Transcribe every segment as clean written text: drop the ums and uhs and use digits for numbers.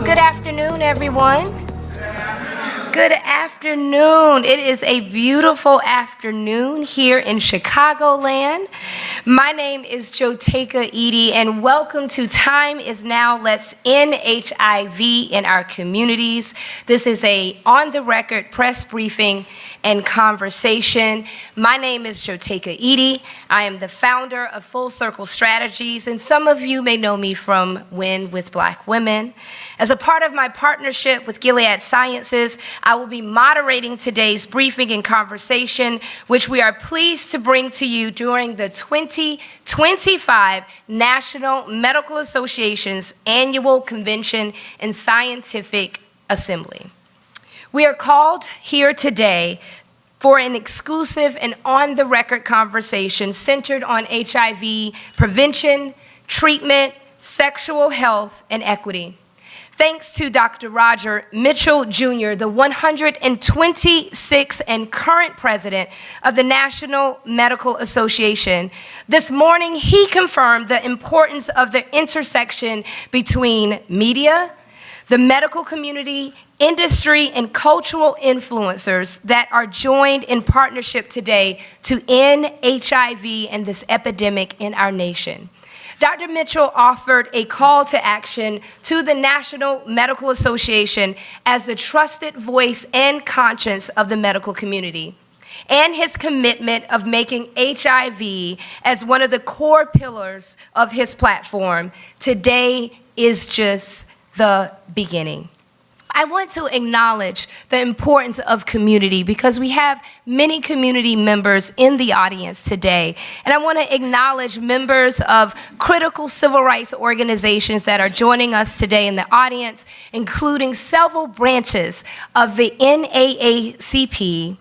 Good afternoon, everyone. Good afternoon. It is a beautiful afternoon here in Chicagoland. My name is Joteka Edie, and welcome to Time Is Now. Let's End HIV in Our Communities. This is a on-the-record press briefing and conversation. My name is Joteka Edie. I am the founder of Full Circle Strategies, and some of you may know me from Win with Black Women. As a part of my partnership with Gilead Sciences, I will be moderating today's briefing and conversation, which we are pleased to bring to you during the 2025 National Medical Association's Annual Convention and Scientific Assembly. We are called here today for an exclusive and on-the-record conversation centered on HIV prevention, treatment, sexual health, and equity. Thanks to Dr. Roger Mitchell Jr., the 126th and current president of the National Medical Association, this morning he confirmed the importance of the intersection between media, the medical community, industry, and cultural influencers that are joined in partnership today to end HIV and this epidemic in our nation. Dr. Mitchell offered a call to action to the National Medical Association as the trusted voice and conscience of the medical community, and his commitment of making HIV as one of the core pillars of his platform. Today is just the beginning. I want to acknowledge the importance of community because we have many community members in the audience today. And I want to acknowledge members of critical civil rights organizations that are joining us today in the audience, including several branches of the NAACP,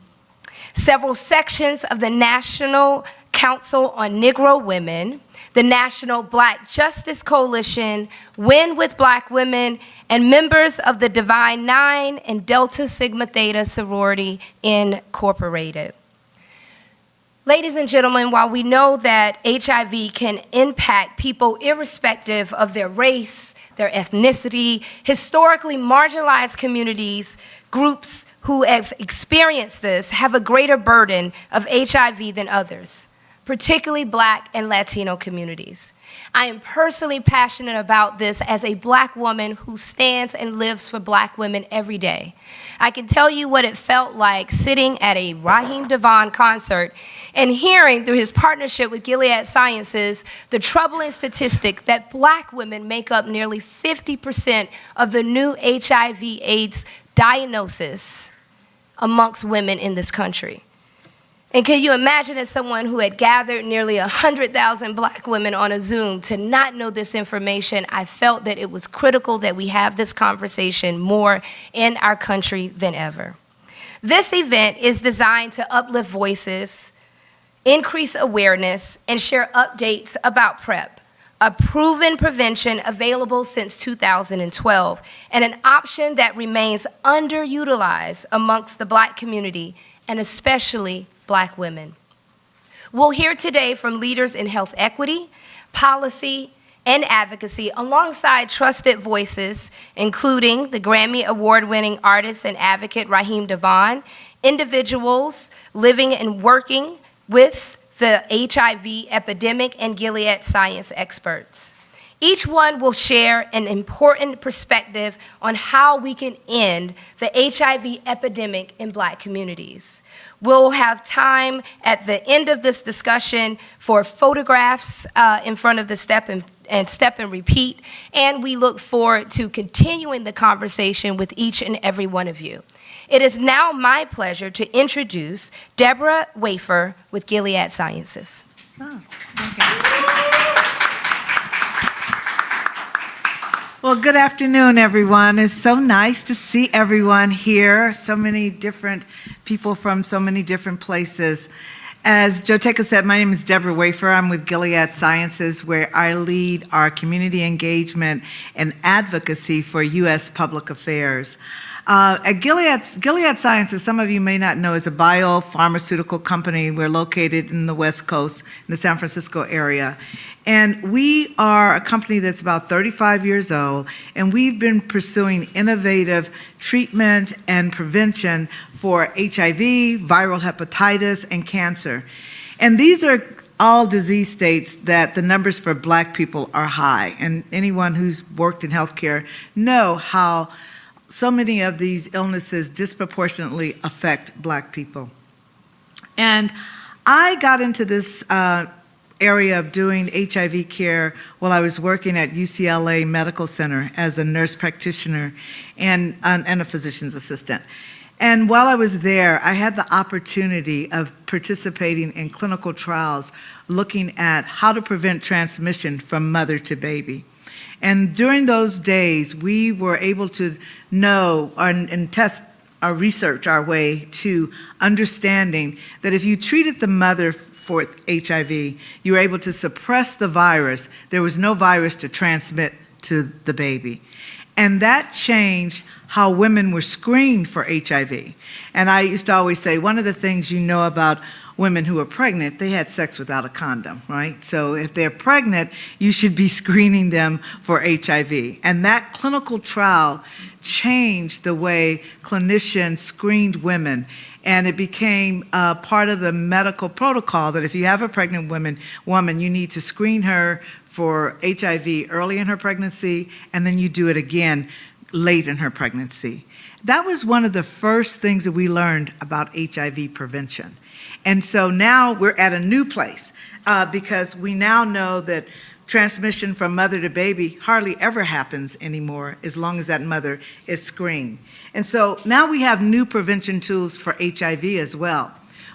several sections of the National Council on Negro Women, the National Black Justice Coalition, Win with Black Women, and members of the Divine Nine and Delta Sigma Theta Sorority Incorporated. Ladies and gentlemen, while we know that HIV can impact people irrespective of their race, their ethnicity, historically marginalized communities, groups who have experienced this have a greater burden of HIV than others, particularly Black and Latino communities. I am personally passionate about this as a Black woman who stands and lives for Black women every day. I can tell you what it felt like sitting at a Raheem DeVaughn concert and hearing through his partnership with Gilead Sciences the troubling statistic that Black women make up nearly 50% of the new HIV/AIDS diagnosis amongst women in this country. And can you imagine, as someone who had gathered nearly 100,000 Black women on a Zoom, to not know this information? I felt that it was critical that we have this conversation more in our country than ever. This event is designed to uplift voices, increase awareness, and share updates about PrEP, a proven prevention available since 2012, and an option that remains underutilized amongst the Black community, and especially Black women. We'll hear today from leaders in health equity, policy, and advocacy, alongside trusted voices, including the Grammy Award-winning artist and advocate Raheem DeVaughn, individuals living and working with the HIV epidemic, and Gilead Science experts. Each one will share an important perspective on how we can end the HIV epidemic in Black communities. We'll have time at the end of this discussion for photographs in front of the step and repeat, and we look forward to continuing the conversation with each and every one of you. It is now my pleasure to introduce Deborah Wafer with Gilead Sciences. Oh, okay. Well, good afternoon, everyone. It's so nice to see everyone here, so many different people from so many different places. As Joteka said, my name is Deborah Wafer. I'm with Gilead Sciences, where I lead our community engagement and advocacy for U.S. public affairs. At Gilead Sciences, some of you may not know, is a biopharmaceutical company. We're located in the West Coast, in the San Francisco area. And we are a company that's about 35 years old, and we've been pursuing innovative treatment and prevention for HIV, viral hepatitis, and cancer. And these are all disease states that the numbers for Black people are high. And anyone who's worked in healthcare know how so many of these illnesses disproportionately affect Black people. And I got into this area of doing HIV care while I was working at UCLA Medical Center as a nurse practitioner and a physician's assistant. And while I was there, I had the opportunity of participating in clinical trials looking at how to prevent transmission from mother to baby. And during those days, we were able to know and test or research our way to understanding that if you treated the mother for HIV, you were able to suppress the virus. There was no virus to transmit to the baby. And that changed how women were screened for HIV. And I used to always say, one of the things you know about women who are pregnant, they had sex without a condom, right? So if they're pregnant, you should be screening them for HIV. And that clinical trial changed the way clinicians screened women. And it became part of the medical protocol that if you have a pregnant woman, you need to screen her for HIV early in her pregnancy, and then you do it again late in her pregnancy. That was one of the first things that we learned about HIV prevention. And so now we're at a new place because we now know that transmission from mother to baby hardly ever happens anymore as long as that mother is screened. And so now we have new prevention tools for HIV as well.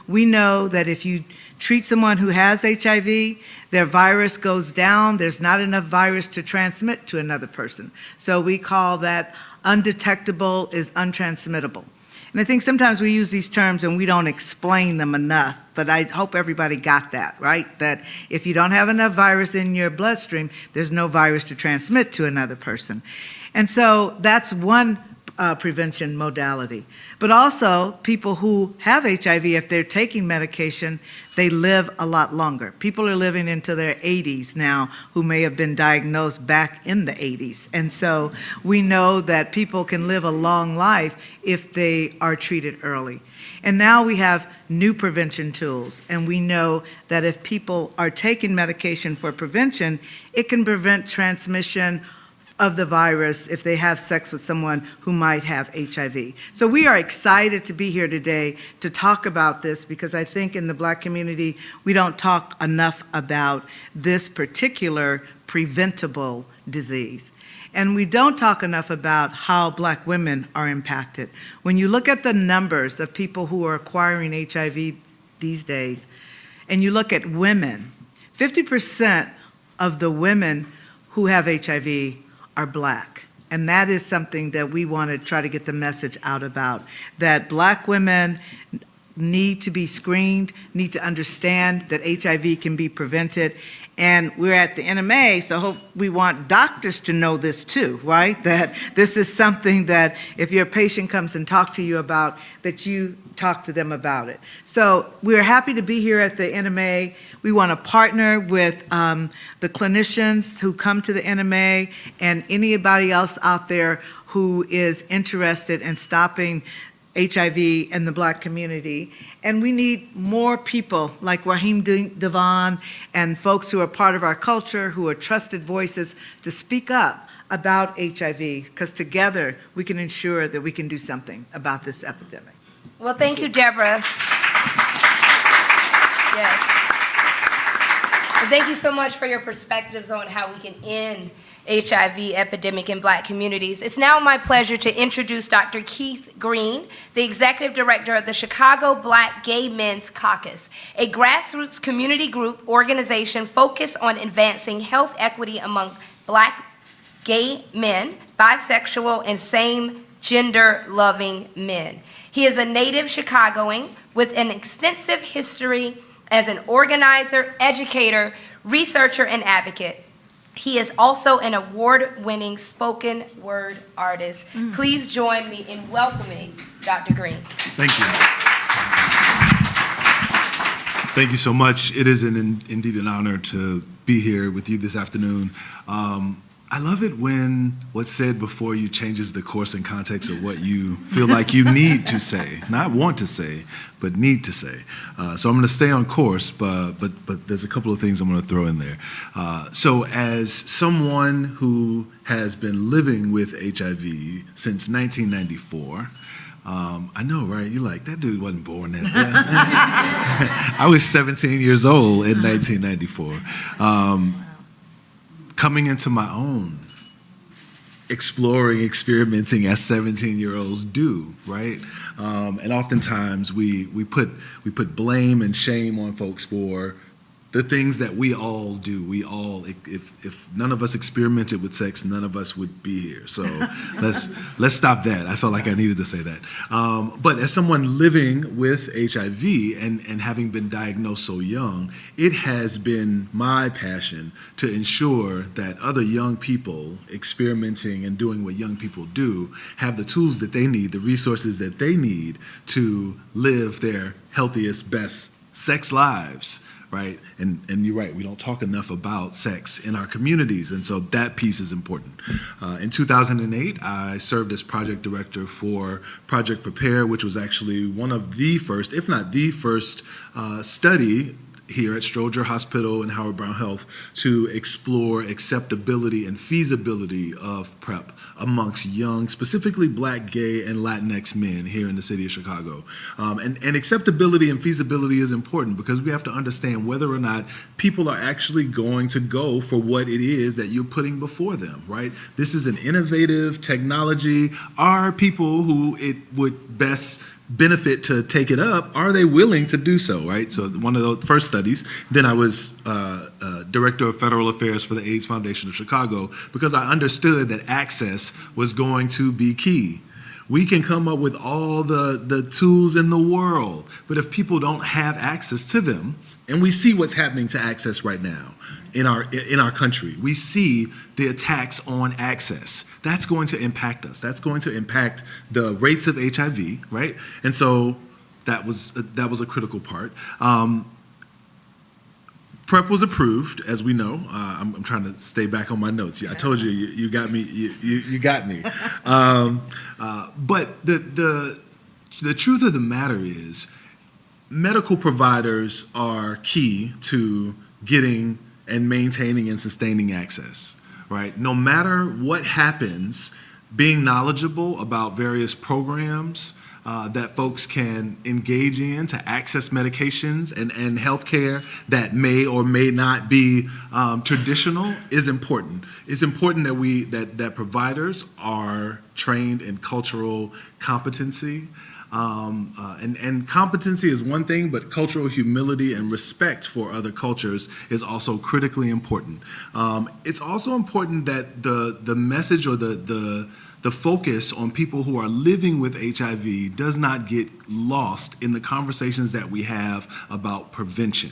We know that if you treat someone who has HIV, their virus goes down, there's not enough virus to transmit to another person. So we call that undetectable is untransmittable. And I think sometimes we use these terms and we don't explain them enough, but I hope everybody got that, right? That if you don't have enough virus in your bloodstream, there's no virus to transmit to another person. And so that's one prevention modality. But also, people who have HIV, if they're taking medication, they live a lot longer. People are living into their 80s now who may have been diagnosed back in the 80s. And so we know that people can live a long life if they are treated early. And now we have new prevention tools, and we know that if people are taking medication for prevention, it can prevent transmission of the virus if they have sex with someone who might have HIV. So we are excited to be here today to talk about this because I think in the Black community, we don't talk enough about this particular preventable disease. And we don't talk enough about how Black women are impacted. When you look at the numbers of people who are acquiring HIV these days, and you look at women, 50% of the women who have HIV are Black. And that is something that we want to try to get the message out about, that Black women need to be screened, need to understand that HIV can be prevented. And we're at the NMA, so we want doctors to know this too, right? That this is something that if your patient comes and talks to you about, that you talk to them about it. So we're happy to be here at the NMA. We want to partner with the clinicians who come to the NMA and anybody else out there who is interested in stopping HIV in the Black community. And we need more people like Raheem DeVaughn and folks who are part of our culture, who are trusted voices, to speak up about HIV, because together we can ensure that we can do something about this epidemic. Well, thank you, Deborah. Yes. And thank you so much for your perspectives on how we can end HIV epidemic in Black communities. It's now my pleasure to introduce Dr. Keith Green, the Executive Director of the Chicago Black Gay Men's Caucus, a grassroots community group organization focused on advancing health equity among Black gay men, bisexual, and same-gender-loving men. He is a native Chicagoan with an extensive history as an organizer, educator, researcher, and advocate. He is also an award-winning spoken word artist. Please join me in welcoming Dr. Green. Thank you. Thank you so much. It is indeed an honor to be here with you this afternoon. I love it when what's said before you changes the course and context of what you feel like you need to say, not want to say, but need to say. So I'm going to stay on course, but there's a couple of things I'm going to throw in there. So as someone who has been living with HIV since 1994, I know, right? You're like, that dude wasn't born then. I was 17 years old in 1994. Coming into my own, exploring, experimenting as 17-year-olds do, right? And oftentimes we put blame and shame on folks for the things that we all do. We all, if none of us experimented with sex, none of us would be here. So let's stop that. I felt like I needed to say that. But as someone living with HIV and having been diagnosed so young, it has been my passion to ensure that other young people experimenting and doing what young people do have the tools that they need, the resources that they need to live their healthiest, best sex lives. Right, and you're right, we don't talk enough about sex in our communities, and so that piece is important. In 2008, I served as project director for Project Prepare, which was actually one of the first, if not the first, study here at Stroger Hospital and Howard Brown Health to explore acceptability and feasibility of PrEP amongst young, specifically Black, gay, and Latinx men here in the city of Chicago. And acceptability and feasibility is important because we have to understand whether or not people are actually going to go for what it is that you're putting before them, right? This is an innovative technology. Are people who it would best benefit to take it up, are they willing to do so, right? So one of the first studies, then I was Director of Federal Affairs for the AIDS Foundation of Chicago because I understood that access was going to be key. We can come up with all the tools in the world, but if people don't have access to them, and we see what's happening to access right now in our country, we see the attacks on access. That's going to impact us. That's going to impact the rates of HIV, right? And so that was a critical part. PrEP was approved, as we know. I'm trying to stay back on my notes. I told you, you got me. You got me. But the truth of the matter is, medical providers are key to getting and maintaining and sustaining access, right? No matter what happens, being knowledgeable about various programs that folks can engage in to access medications and healthcare that may or may not be traditional is important. It's important that that providers are trained in cultural competency. And competency is one thing, but cultural humility and respect for other cultures is also critically important. It's also important that the message or the focus on people who are living with HIV does not get lost in the conversations that we have about prevention.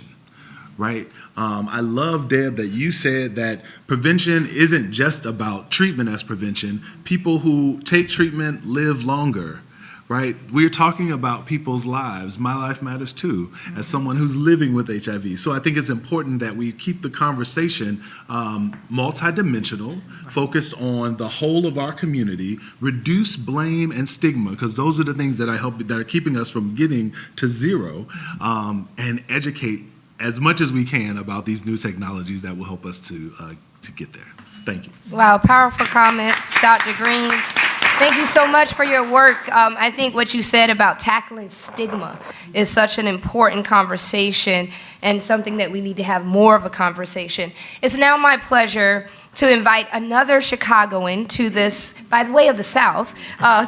Right? I love, Deb, that you said that prevention isn't just about treatment as prevention. People who take treatment live longer. Right? We're talking about people's lives. My life matters too, as someone who's living with HIV. So I think it's important that we keep the conversation multidimensional, focus on the whole of our community, reduce blame and stigma, because those are the things that are keeping us from getting to zero, and educate as much as we can about these new technologies that will help us to get there. Thank you. Wow, powerful comments, Dr. Green. Thank you so much for your work. I think what you said about tackling stigma is such an important conversation and something that we need to have more of a conversation. It's now my pleasure to invite another Chicagoan to this, by the way of the South,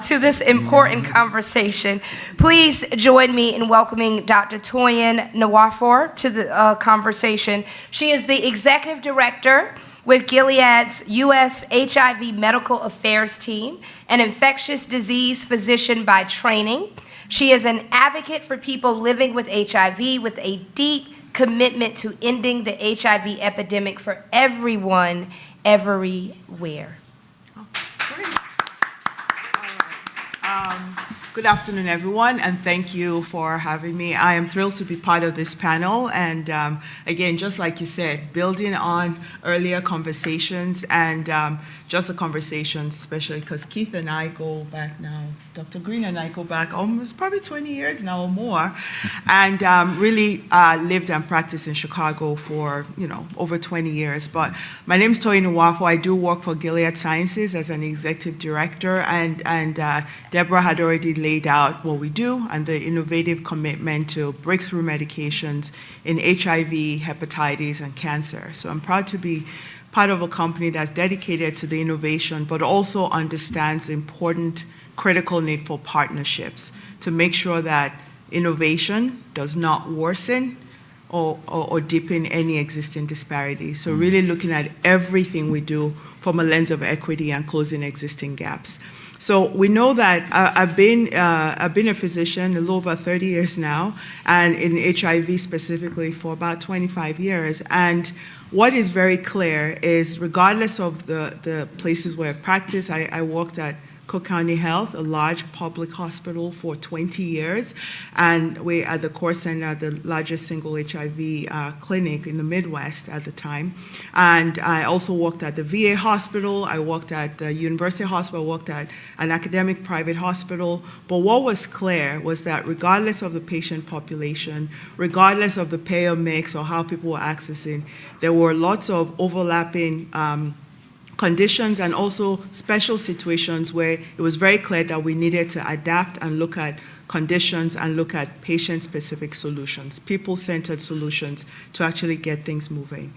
to this important conversation. Please join me in welcoming Dr. Toyin Nwafor to the conversation. She is the Executive Director with Gilead's U.S. HIV Medical Affairs Team, an infectious disease physician by training. She is an advocate for people living with HIV with a deep commitment to ending the HIV epidemic for everyone, everywhere. Great. All right. Good afternoon, everyone, and thank you for having me. I am thrilled to be part of this panel, and again, just like you said, building on earlier conversations and just the conversations, especially because Keith and I go back now, Dr. Green and I go back almost probably 20 years now or more, and really lived and practiced in Chicago for, over 20 years. But my name is Toyin Nwafo. I do work for Gilead Sciences as an executive director, and Deborah had already laid out what we do and the innovative commitment to breakthrough medications in HIV, hepatitis, and cancer. So I'm proud to be part of a company that's dedicated to the innovation, but also understands the important critical need for partnerships to make sure that innovation does not worsen or deepen any existing disparities. So really looking at everything we do from a lens of equity and closing existing gaps. So we know that I've been a physician a little over 30 years now, and in HIV specifically for about 25 years. And what is very clear is, regardless of the places where I've practiced, I worked at Cook County Health, a large public hospital, for 20 years, and we at the Core Center, the largest single HIV clinic in the Midwest at the time. And I also worked at the VA hospital, I worked at the University Hospital, I worked at an academic private hospital. But what was clear was that regardless of the patient population, regardless of the payer mix or how people were accessing, there were lots of overlapping conditions and also special situations where it was very clear that we needed to adapt and look at conditions and look at patient-specific solutions, people-centered solutions to actually get things moving.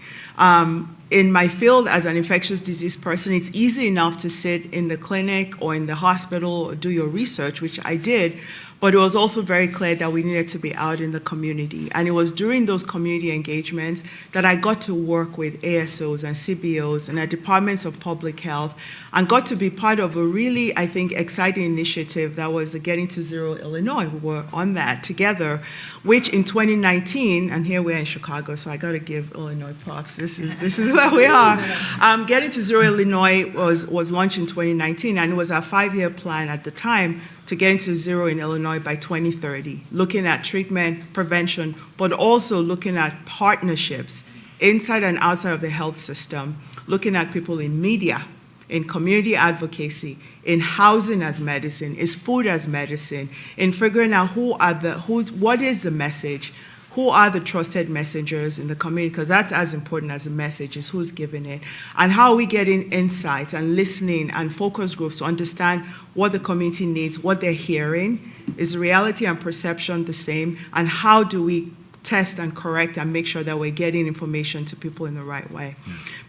In my field as an infectious disease person, it's easy enough to sit in the clinic or in the hospital or do your research, which I did, but it was also very clear that we needed to be out in the community. And it was during those community engagements that I got to work with ASOs and CBOs and the departments of public health, and got to be part of a really, I think, exciting initiative that was the Getting to Zero Illinois. We were on that together, which in 2019, and here we are in Chicago, so I got to give Illinois props. This is where we are. Getting to Zero Illinois was launched in 2019, and it was our 5-year plan at the time to get into zero in Illinois by 2030, looking at treatment, prevention, but also looking at partnerships inside and outside of the health system, looking at people in media, in community advocacy, in housing as medicine, is food as medicine, in figuring out what is the message, who are the trusted messengers in the community, because that's as important as the message, is who's giving it, and how are we getting insights and listening and focus groups to understand what the community needs, what they're hearing, is reality and perception the same, and how do we test and correct and make sure that we're getting information to people in the right way.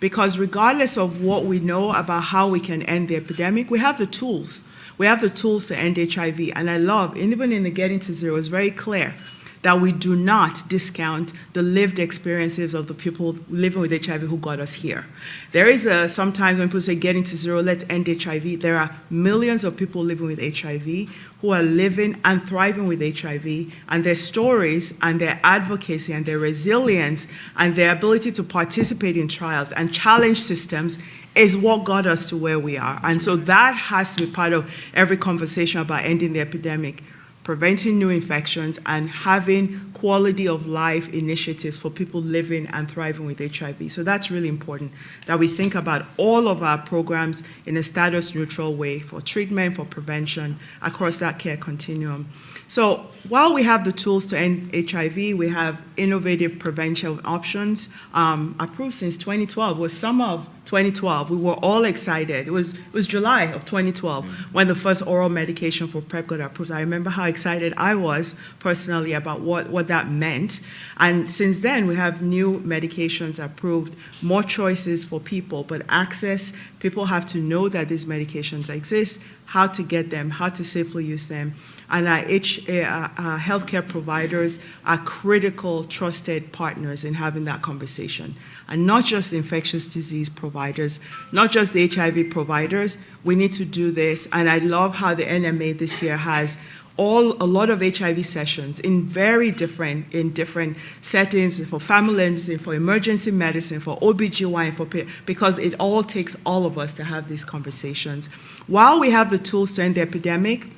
Because regardless of what we know about how we can end the epidemic, we have the tools. We have the tools to end HIV, and I love, even in the Getting to Zero, it's very clear that we do not discount the lived experiences of the people living with HIV who got us here. There is sometimes when people say getting to zero, let's end HIV, there are millions of people living with HIV who are living and thriving with HIV, and their stories and their advocacy and their resilience and their ability to participate in trials and challenge systems is what got us to where we are. And so that has to be part of every conversation about ending the epidemic, preventing new infections, and having quality of life initiatives for people living and thriving with HIV. So that's really important, that we think about all of our programs in a status neutral way for treatment, for prevention, across that care continuum. So while we have the tools to end HIV, we have innovative prevention options approved since 2012. It was summer of 2012. We were all excited. It was July of 2012 when the first oral medication for PrEP got approved. I remember how excited I was personally about what that meant. And since then, we have new medications approved, more choices for people, but access. People have to know that these medications exist, how to get them, how to safely use them. And our healthcare providers are critical, trusted partners in having that conversation. And not just infectious disease providers, not just the HIV providers. We need to do this. And I love how the NMA this year has a lot of HIV sessions in different settings, for family medicine, for emergency medicine, for OBGYN, because it all takes all of us to have these conversations. While we have the tools to end the epidemic,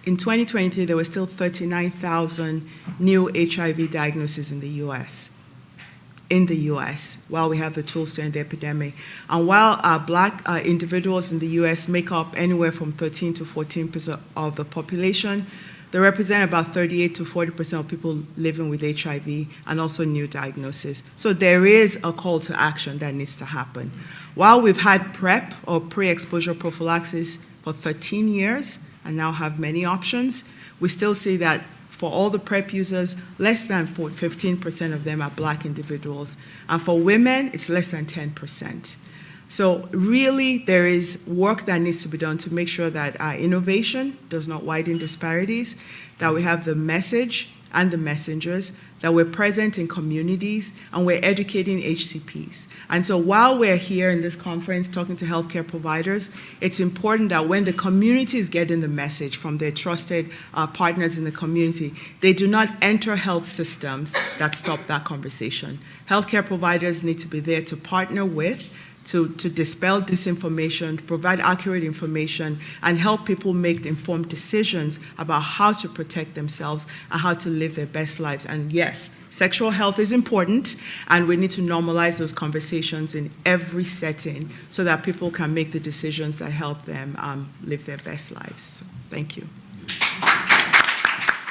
in 2023, there were still 39,000 new HIV diagnoses in the US. While we have the tools to end the epidemic. And while Black individuals in the US make up anywhere from 13 to 14% of the population, they represent about 38 to 40% of people living with HIV and also new diagnoses. So there is a call to action that needs to happen. While we've had PrEP, or pre-exposure prophylaxis, for 13 years and now have many options, we still see that for all the PrEP users, less than 15% of them are Black individuals. And for women, it's less than 10%. So really, there is work that needs to be done to make sure that our innovation does not widen disparities, that we have the message and the messengers, that we're present in communities, and we're educating HCPs. And so while we're here in this conference talking to healthcare providers, it's important that when the community is getting the message from their trusted partners in the community, they do not enter health systems that stop that conversation. Healthcare providers need to be there to partner with, to dispel disinformation, to provide accurate information, and help people make informed decisions about how to protect themselves and how to live their best lives. And yes, sexual health is important, and we need to normalize those conversations in every setting so that people can make the decisions that help them live their best lives. So, thank you.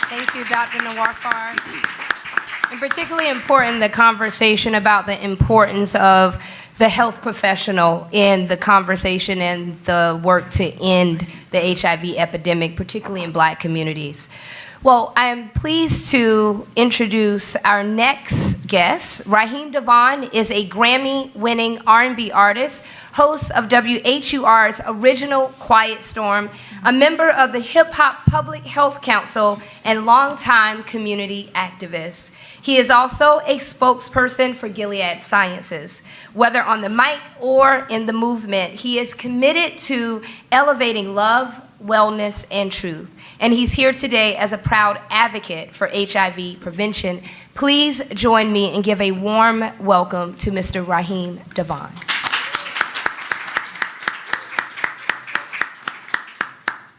Thank you, Dr. Nawarfar. And particularly important, the conversation about the importance of the health professional in the conversation and the work to end the HIV epidemic, particularly in Black communities. Well, I am pleased to introduce our next guest. Raheem DeVaughn is a Grammy-winning R&B artist, host of WHUR's original Quiet Storm, a member of the Hip Hop Public Health Council, and longtime community activist. He is also a spokesperson for Gilead Sciences. Whether on the mic or in the movement, he is committed to elevating love, wellness, and truth. And he's here today as a proud advocate for HIV prevention. Please join me and give a warm welcome to Mr. Raheem DeVaughn.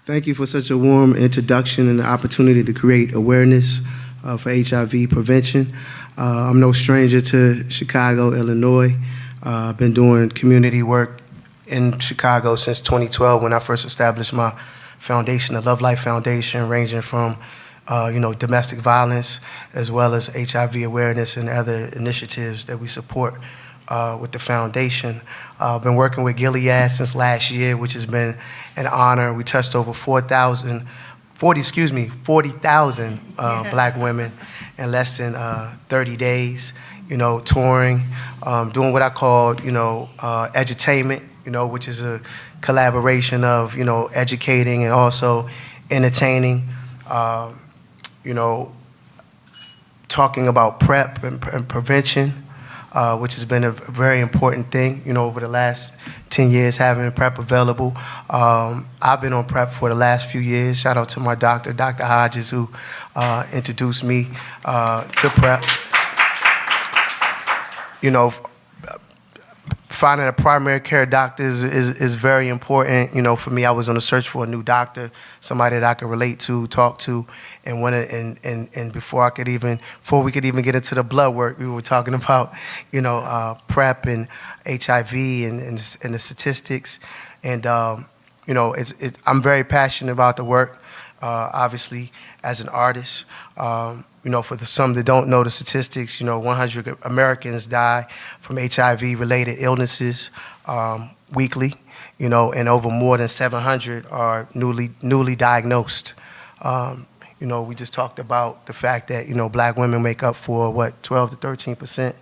Thank you for such a warm introduction and the opportunity to create awareness for HIV prevention. I'm no stranger to Chicago, Illinois. I've been doing community work in Chicago since 2012 when I first established my foundation, the Love Life Foundation, ranging from domestic violence as well as HIV awareness and other initiatives that we support with the foundation. I've been working with Gilead since last year, which has been an honor. We touched over 40,000 Black women in less than 30 days, touring, doing what I call, edutainment, which is a collaboration of, educating and also entertaining, talking about PrEP and prevention, which has been a very important thing, over the last 10 years having PrEP available. I've been on PrEP for the last few years. Shout out to my doctor, Dr. Hodges, who introduced me to PrEP. Finding a primary care doctor is very important. For me, I was on a search for a new doctor, somebody that I could relate to, talk to, and before we could even get into the blood work, we were talking about, PrEP and HIV and the statistics, and I'm very passionate about the work. Obviously, as an artist. For some that don't know the statistics, 100 Americans die from HIV-related illnesses weekly, and over more than 700 are newly diagnosed. We just talked about the fact that, Black women make up for, 12 to 13%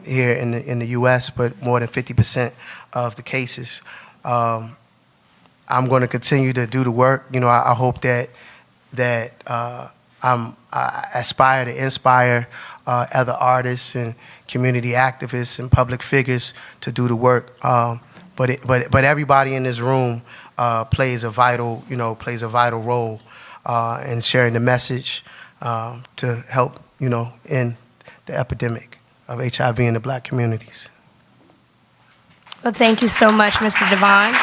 here in the U.S., but more than 50% of the cases. I'm going to continue to do the work. I hope that I aspire to inspire other artists and community activists and public figures to do the work. But everybody in this room plays a vital role and sharing the message to help, end the epidemic of HIV in the Black communities. Well, thank you so much, Mr. DeVaughn.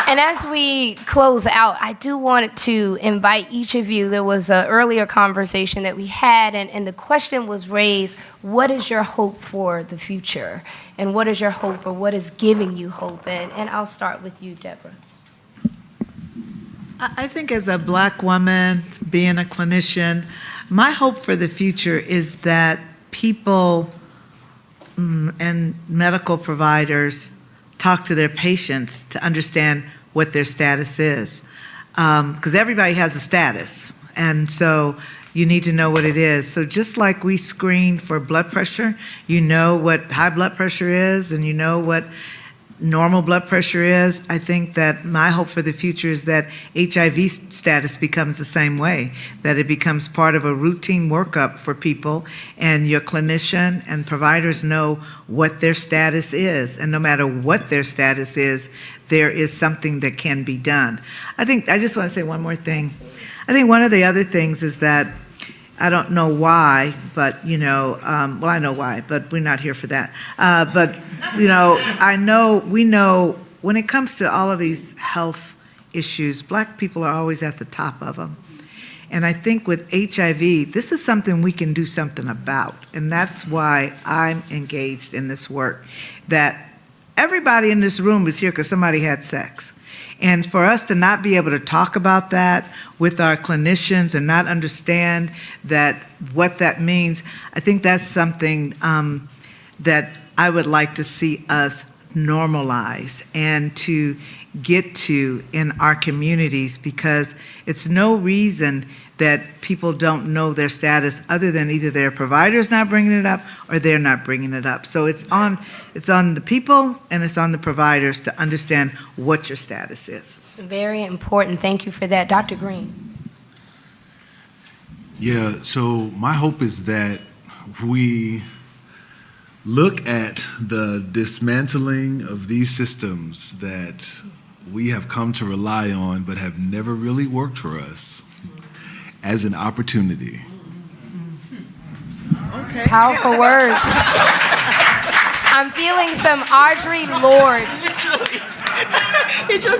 And as we close out, I do want to invite each of you. There was an earlier conversation that we had, and the question was raised, what is your hope for the future? And what is your hope, or what is giving you hope? And I'll start with you, Deborah. I think as a Black woman, being a clinician, my hope for the future is that people and medical providers talk to their patients to understand what their status is. Because everybody has a status, and so you need to know what it is. So just like we screen for blood pressure, you know what high blood pressure is, and you know what normal blood pressure is. I think that my hope for the future is that HIV status becomes the same way, that it becomes part of a routine workup for people, and your clinician and providers know what their status is, and no matter what their status is, there is something that can be done. I just want to say one more thing. I think one of the other things is that I don't know why, but I know why, but we're not here for that. We know when it comes to all of these health issues, Black people are always at the top of them. And I think with HIV, this is something we can do something about. And that's why I'm engaged in this work. That everybody in this room is here because somebody had sex. And for us to not be able to talk about that with our clinicians and not understand what that means, I think that's something that I would like to see us normalize and to get to in our communities, because it's no reason that people don't know their status other than either their provider's not bringing it up or they're not bringing it up. So it's on the people and it's on the providers to understand what your status is. Very important. Thank you for that. Dr. Green. Yeah, so my hope is that we look at the dismantling of these systems that we have come to rely on but have never really worked for us as an opportunity. Okay. Powerful words. I'm feeling some Audre Lorde.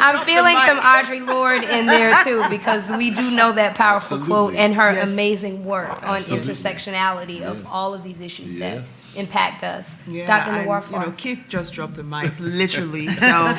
I'm feeling some Audre Lorde in there too, because we do know that powerful quote and her amazing work on intersectionality of all of these issues that impact us. Yeah, Dr. and, Nawarfar. Keith just dropped the mic, literally. So,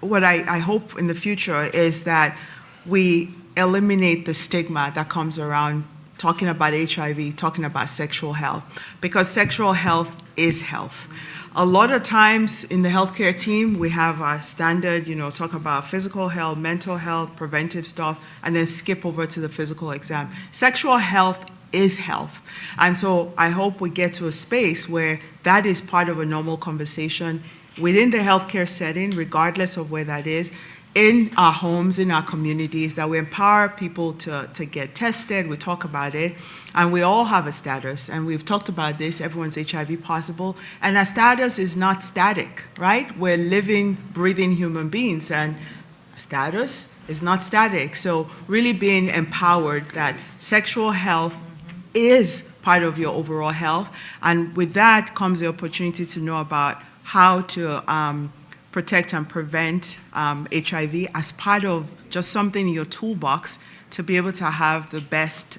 what I hope in the future is that we eliminate the stigma that comes around talking about HIV, talking about sexual health, because sexual health is health. A lot of times in the healthcare team, we have a standard, talk about physical health, mental health, preventive stuff, and then skip over to the physical exam. Sexual health is health. And so I hope we get to a space where that is part of a normal conversation within the healthcare setting, regardless of where that is, in our homes, in our communities, that we empower people to get tested, we talk about it, and we all have a status, and we've talked about this, everyone's HIV possible, and our status is not static, right? We're living, breathing human beings, and status is not static. So really being empowered that sexual health is part of your overall health, and with that comes the opportunity to know about how to protect and prevent HIV as part of just something in your toolbox to be able to have the best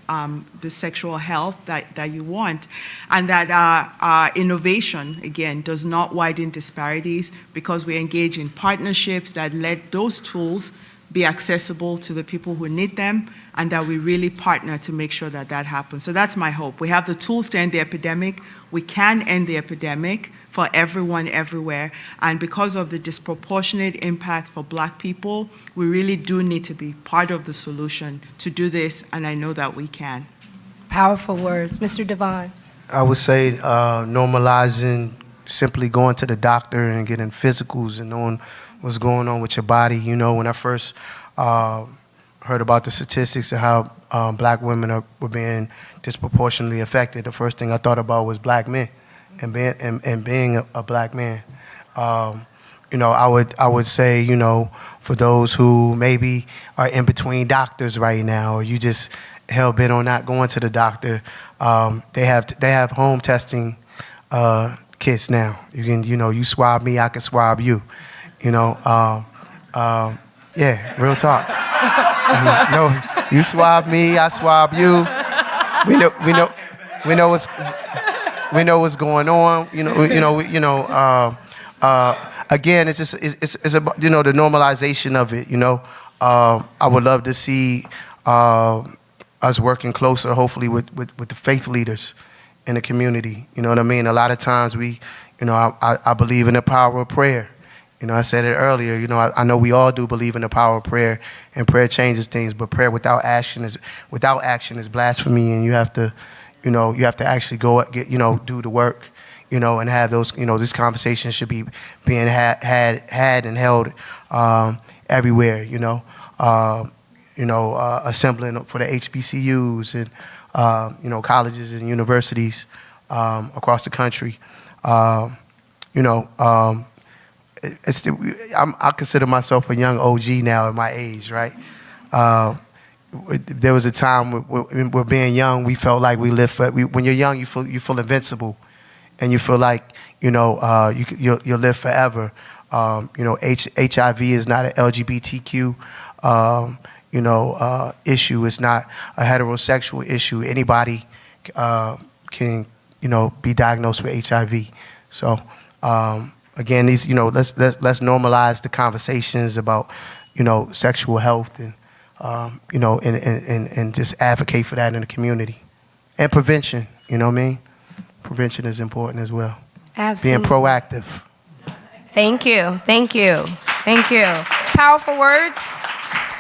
the sexual health that you want. And that our innovation, again, does not widen disparities, because we engage in partnerships that let those tools be accessible to the people who need them, and that we really partner to make sure that that happens. So that's my hope. We have the tools to end the epidemic. We can end the epidemic for everyone, everywhere. And because of the disproportionate impact for Black people, we really do need to be part of the solution to do this, and I know that we can. Powerful words. Mr. DeVaughn. I would say normalizing simply going to the doctor and getting physicals and knowing what's going on with your body. When I first heard about the statistics and how Black women were being disproportionately affected, the first thing I thought about was Black men and being a Black man. I would say, for those who maybe are in between doctors right now, or you just hell bent on not going to the doctor, they have home testing kits now. You can, you swab me, I can swab you. Yeah, real talk. No, you swab me, I swab you. We know what's going on. Again, it's just it's about the normalization of it. I would love to see us working closer, hopefully with the faith leaders in the community. You know what I mean? A lot of times I believe in the power of prayer. I said it earlier. I know we all do believe in the power of prayer, and prayer changes things. But prayer without action is blasphemy, and you have to actually go do the work, and have those. This conversation should be being had and held everywhere. Assembling for the HBCUs and colleges and universities across the country. I consider myself a young OG now at my age, right? There was a time where being young, we felt like we lived for. When you're young, you feel invincible, and you feel like you'll live forever. HIV is not an LGBTQ issue. It's not a heterosexual issue. Anybody can be diagnosed with HIV. So. Again, these, let's normalize the conversations about, sexual health and, and just advocate for that in the community. And prevention, Prevention is important as well. Absolutely. Being proactive. Thank you. Powerful words.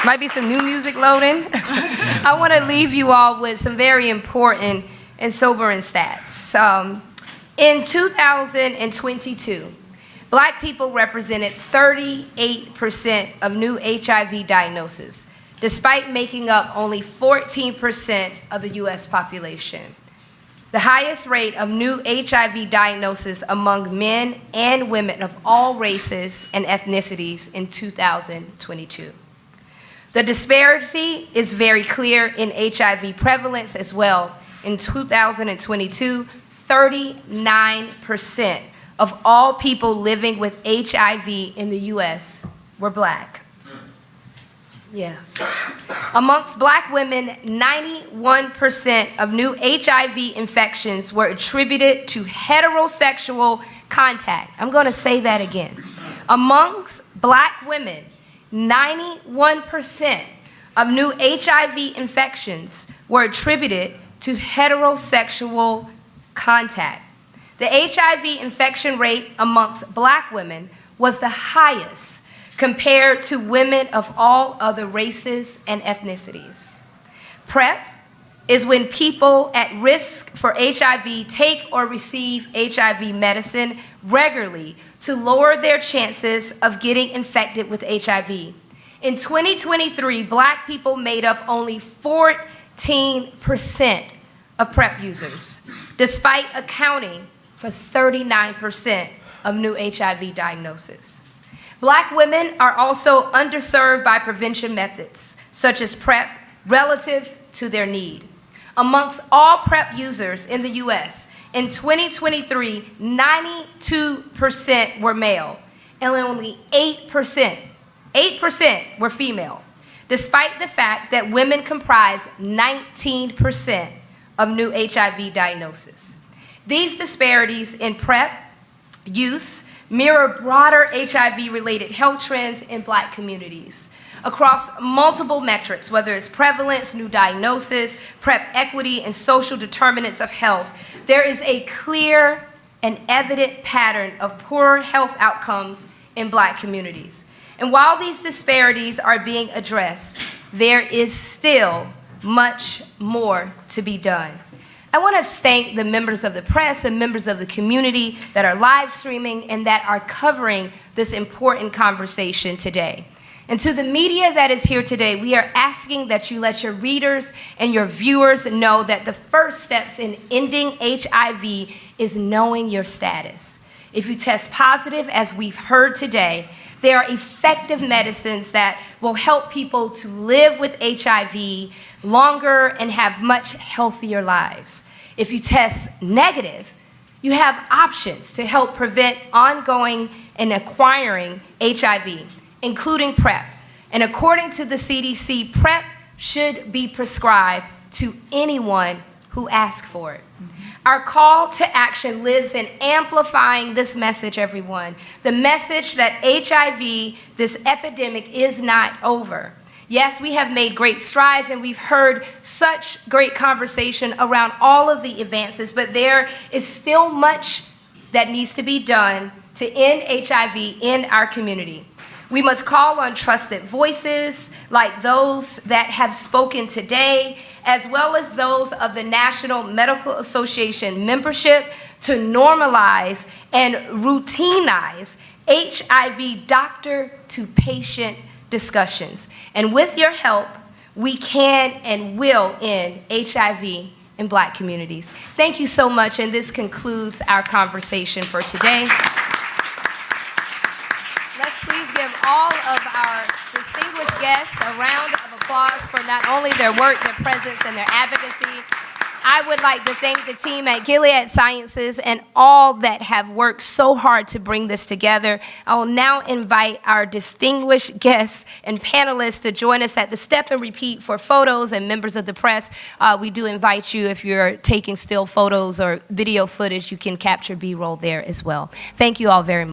Might be some new music loading. I want to leave you all with some very important and sobering stats. In 2022, Black people represented 38% of new HIV diagnoses, despite making up only 14% of the US population. The highest rate of new HIV diagnosis among men and women of all races and ethnicities in 2022. The disparity is very clear in HIV prevalence as well. In 2022, 39% of all people living with HIV in the US were Black. Yes. Amongst Black women, 91% of new HIV infections were attributed to heterosexual contact. I'm going to say that again. Amongst Black women, 91% of new HIV infections were attributed to heterosexual contact. The HIV infection rate amongst Black women was the highest compared to women of all other races and ethnicities. PrEP is when people at risk for HIV take or receive HIV medicine regularly to lower their chances of getting infected with HIV. In 2023, Black people made up only 14% of PrEP users, despite accounting for 39% of new HIV diagnoses. Black women are also underserved by prevention methods, such as PrEP, relative to their need. Amongst all PrEP users in the US, in 2023, 92% were male, and only 8% were female, despite the fact that women comprise 19% of new HIV diagnoses. These disparities in PrEP use mirror broader HIV-related health trends in Black communities. Across multiple metrics, whether it's prevalence, new diagnosis, PrEP equity, and social determinants of health, there is a clear and evident pattern of poor health outcomes in Black communities. And while these disparities are being addressed, there is still much more to be done. I want to thank the members of the press and members of the community that are live streaming and that are covering this important conversation today. And to the media that is here today, we are asking that you let your readers and your viewers know that the first steps in ending HIV is knowing your status. If you test positive, as we've heard today, there are effective medicines that will help people to live with HIV longer and have much healthier lives. If you test negative, you have options to help prevent ongoing and acquiring HIV, including PrEP. And according to the CDC, PrEP should be prescribed to anyone who asks for it. Our call to action lives in amplifying this message, everyone. The message that HIV, this epidemic, is not over. Yes, we have made great strides and we've heard such great conversation around all of the advances, but there is still much that needs to be done to end HIV in our community. We must call on trusted voices like those that have spoken today, as well as those of the National Medical Association membership, to normalize and routinize HIV doctor-to-patient discussions. And with your help, we can and will end HIV in Black communities. Thank you so much, and this concludes our conversation for today. Let's please give all of our distinguished guests a round of applause for not only their work, their presence, and their advocacy. I would like to thank the team at Gilead Sciences and all that have worked so hard to bring this together. I will now invite our distinguished guests and panelists to join us at the step and repeat for photos, and members of the press. We do invite you, if you're taking still photos or video footage, you can capture B-roll there as well. Thank you all very much.